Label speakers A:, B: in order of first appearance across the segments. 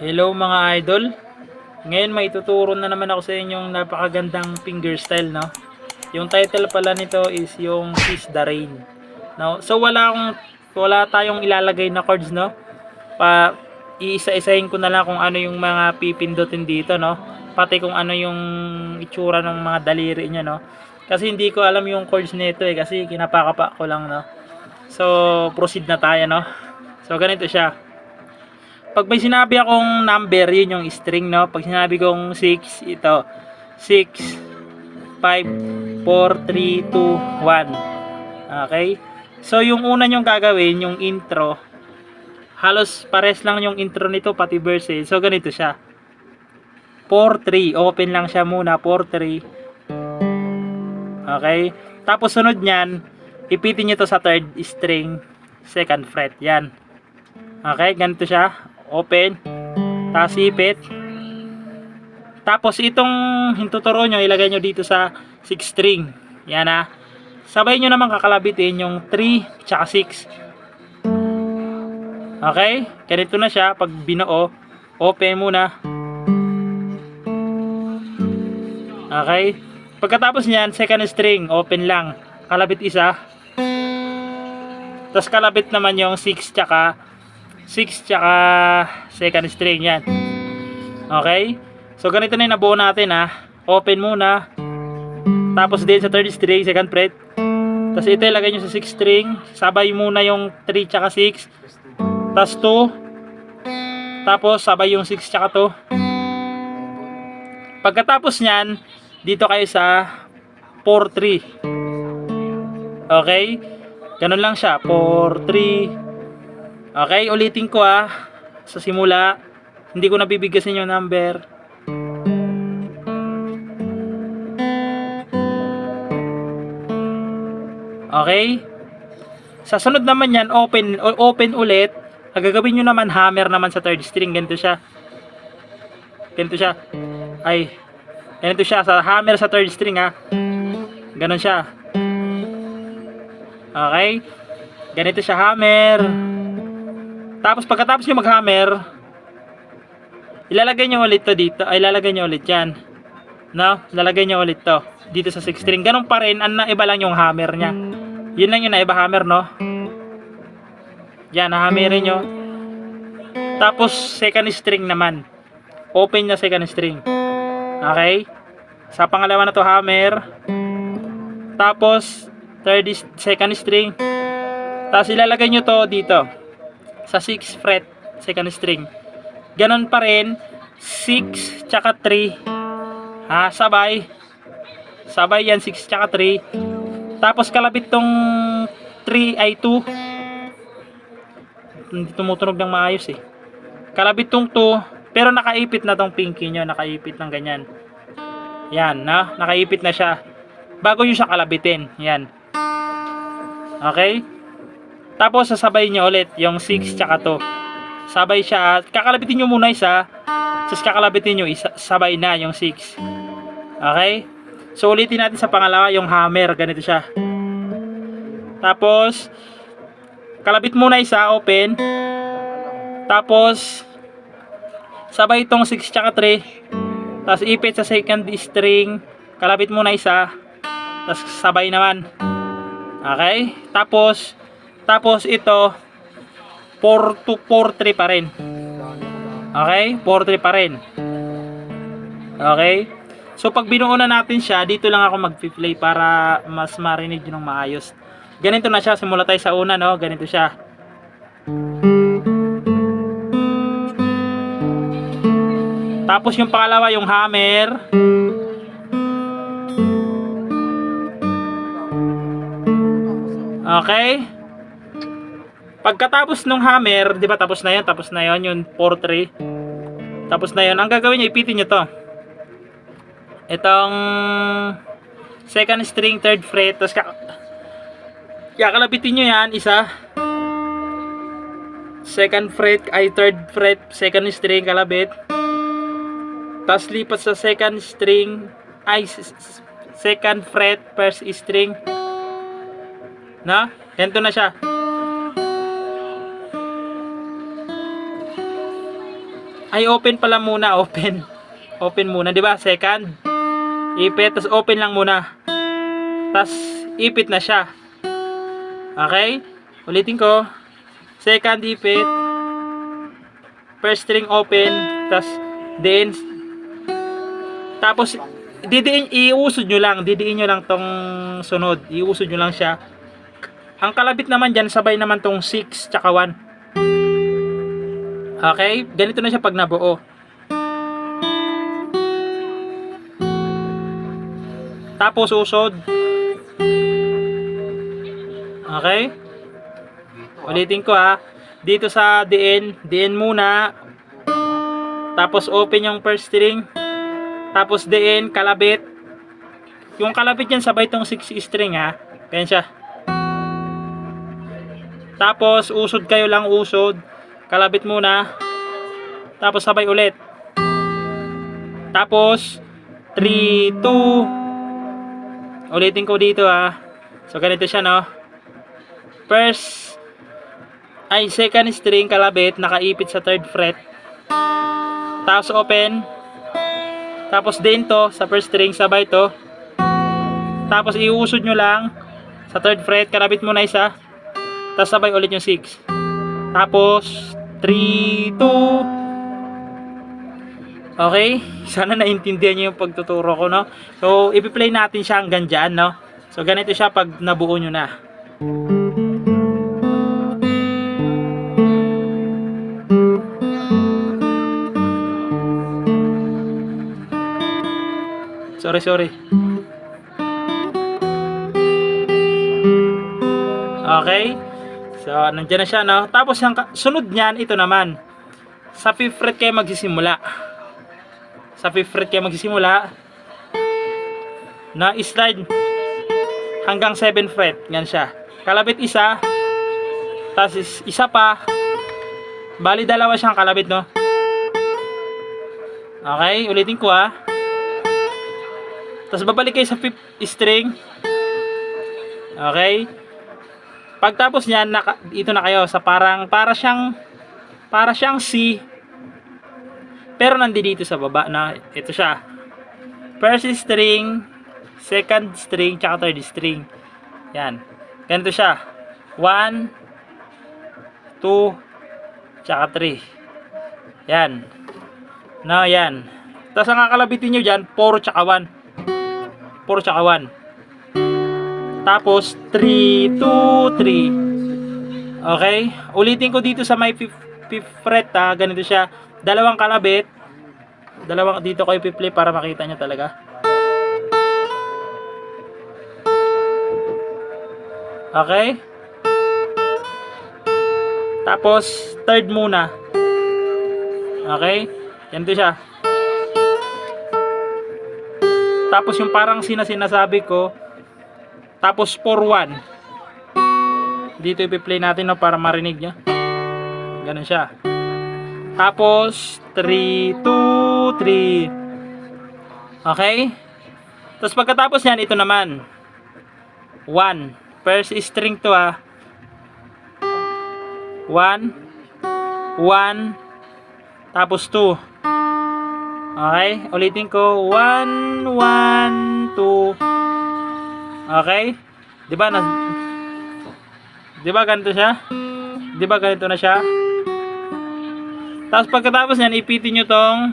A: Hello mga idol. Ngayon may tuturo na naman ako sa inyong napakagandang finger style, no. Yung title pala nito is yung Kiss the Rain. No, so wala tayong ilalagay na chords, no. Iisa-isahin ko na lang kung ano yung mga pipindutin dito, no. Pati kung ano yung itsura ng mga daliri niya, no. Kasi hindi ko alam yung chords nito kasi kinapakapa ko lang, no. So proceed na tayo, no. So ganito siya. Pag may sinabi akong number, yun yung string, no? Pag sinabi kong 6, ito. 6, 5, 4, 3, 2, 1. Okay? So, yung una nyong gagawin, yung intro, halos pares lang yung intro nito, pati verse. So, ganito siya. 4, 3. Open lang siya muna. 4, 3. Okay? Tapos, sunod nyan, ipitin nyo to sa third string, second fret. Yan. Okay? Ganito siya. Open, tapos ipit, tapos itong hintuturo nyo ilagay nyo dito sa 6 string. Yan sabay nyo naman kakalabitin yung 3 tsaka 6. Okay, ganito na siya. Pag binuo, open muna. Okay, pagkatapos nyan, second string, open lang, kalabit isa, tapos kalabit naman yung 6 tsaka second string. Yan. Okay? So ganito na yung nabuo natin Open muna. Tapos din sa third string, second fret. Tapos ito ilagay nyo sa 6 string. Sabay muna yung 3 tsaka 6. Tapos 2. Tapos sabay yung 6 tsaka 2. Pagkatapos nyan, dito kayo sa 4, 3. Okay? Ganun lang siya. 4, 3. Okay, ulitin ko sa simula. Hindi ko nabibigyasin yung number. Okay? Sa sunod naman yan, open ulit. Gagawin nyo naman hammer naman sa third string. Ganito siya. Ganito siya. Ganito siya. Sa hammer sa third string Ganon siya. Okay? Ganito siya hammer. Tapos pagkatapos nyo mag-hammer, ilalagay nyo ulit to dito. Ilalagay nyo ulit yan. No? Ilalagay nyo ulit to dito sa 6 string. Ganun pa rin. Iba lang yung hammer nya. Yun lang yung naiba hammer, no? Yan, nahammerin nyo. Tapos second string naman. Open na second string. Okay? Sa pangalawa na to hammer. Tapos second string. Tapos ilalagay nyo to dito sa 6 fret, second string. Ganon pa rin, 6 tsaka 3. Sabay yan, 6 tsaka 3. Tapos kalabit tong 3 ay 2. Hindi tumutunog ng maayos Kalabit tong 2, pero nakaipit na tong pinky nyo, nakaipit ng ganyan. Yan, nakaipit na siya. Bago nyo siya kalabitin. Yan. Okay? Tapos sasabay nyo ulit yung 6 tsaka 2. Sabay siya. Kakalabitin nyo muna isa. Tapos kakalabitin nyo isa. Sabay na yung 6. Okay? So ulitin natin sa pangalawa yung hammer. Ganito siya. Tapos kalabit muna isa. Open. Tapos sabay itong 6 tsaka 3. Tapos ipit sa second string. Kalabit muna isa. Tapos sabay naman. Okay? Tapos ito 4-3 pa rin. Okay? 4-3 pa rin. Okay? So pag binuo na natin siya, dito lang ako mag-play para mas marinig nyo ng maayos. Ganito na siya, simula tayo sa una, no? Ganito siya. Tapos yung pangalawa, yung hammer. Okay? Pagkatapos nung hammer, di ba tapos na yun, yung 4-3. Tapos na yun, ang gagawin nyo, ipitin nyo to. Itong second string, third fret, tapos kakalabitin nyo yan, isa. Second fret, ay third fret, second string, kalabit. Tapos lipat sa second string, ay second fret, first string. Na? Ganito na siya. Ay, open pala muna, open. Open muna, di ba? Second. Ipit, tapos open lang muna. Tapos, ipit na siya. Okay? Ulitin ko. Second, ipit. First string open. Tapos, then, tapos, iusod nyo lang. Didiin nyo lang tong sunod. Iusod nyo lang siya. Ang kalabit naman dyan, sabay naman tong 6 tsaka 1. Okay? Ganito na siya pag nabuo. Tapos usod. Okay? Ulitin ko ha. Dito sa DN muna. Tapos open yung first string. Tapos DN, kalabit. Yung kalabit yan sabay tong 6 string ha. Ganyan siya. Tapos usod kayo lang, usod. Kalabit muna. Tapos sabay ulit. Tapos 3, 2. Ulitin ko dito ha. So ganito siya no. First ay second string, kalabit, nakaipit sa third fret. Tapos open. Tapos din to sa first string, sabay to. Tapos iusod nyo lang sa third fret, kalabit muna isa. Tapos sabay ulit yung 6. Tapos 3, 2. Okay? Sana naintindihan niyo yung pagtuturo ko, no? So, ipi-play natin siya hanggang dyan, no? So, ganito siya pag nabuo nyo na. Sorry. Okay? So, nandiyan na siya, no? Tapos, yung sunod niyan, ito naman. Sa 5th fret kayo magsisimula. Sa 5th fret kayo magsisimula. Na slide hanggang 7th fret. Yan siya. Kalabit isa. Tapos, isa pa. Bali, dalawa siyang kalabit, no? Okay? Ulitin ko, ha? Tapos, babalik kayo sa 5th string. Okay? Pagtapos niyan, ito na kayo sa para siyang C. Pero nandito sa baba na ito siya. First string, second string, tsaka third string. Yan. Ganito siya. 1, 2, tsaka 3. Yan. Now, yan. Tapos ang kakalabitin nyo dyan, 4 tsaka 1. 4 tsaka 1. Tapos 3, 2, 3. Okay? Ulitin ko dito sa may 5th fret ha. Ganito siya. Dalawang kalabit. Dalawang dito kayo i-play para makita nyo talaga. Okay? Tapos third muna. Okay? Ganito siya. Tapos yung parang sinasabi ko. Tapos 4-1. Dito i-play natin no, para marinig nyo. Ganun siya. Tapos 3, 2, 3. Okay? Tapos pagkatapos yan, ito naman. 1. First string to ha. 1. 1. Tapos 2. Okay? Ulitin ko. 1, 1, 2. Okay? Diba ganito siya? Diba ganito na siya? Tapos pagkatapos yan, ipitin nyo tong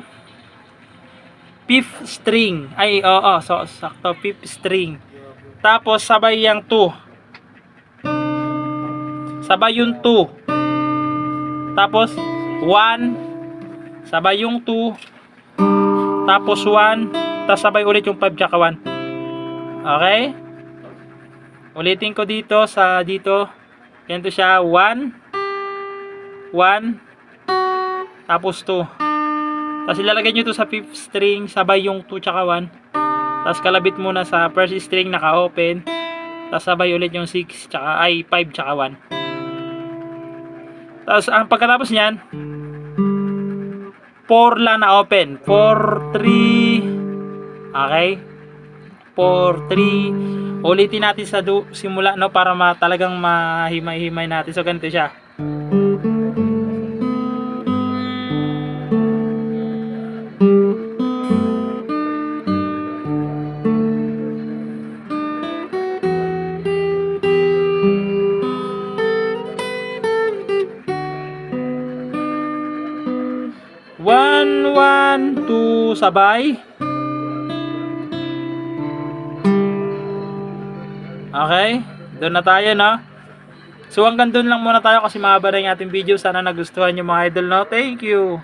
A: 5th string. Ay, oo, so, sakto, 5th string. Tapos sabay yung 2. Sabay yung 2. Tapos 1. Sabay yung 2. Tapos 1. Tapos sabay ulit yung 5 tsaka 1. Okay? Ulitin ko dito sa dito. Ganito siya, 1, 1, tapos 2. Tapos ilalagay nyo to sa 5th string, sabay yung 2 tsaka 1. Tapos kalabit muna sa first string, naka-open. Tapos sabay ulit yung 6 tsaka, 5 tsaka 1. Tapos ang pagkatapos niyan, 4 lang na open. 4, 3. Okay? 4, 3. Ulitin natin sa simula, no, para talagang mahimay-himay natin. So ganito siya. One, 1, 2, sabay. Okay? Doon na tayo, no? So hanggang doon lang muna tayo kasi mahaba na yung ating video. Sana nagustuhan nyo mga idol, no? Thank you!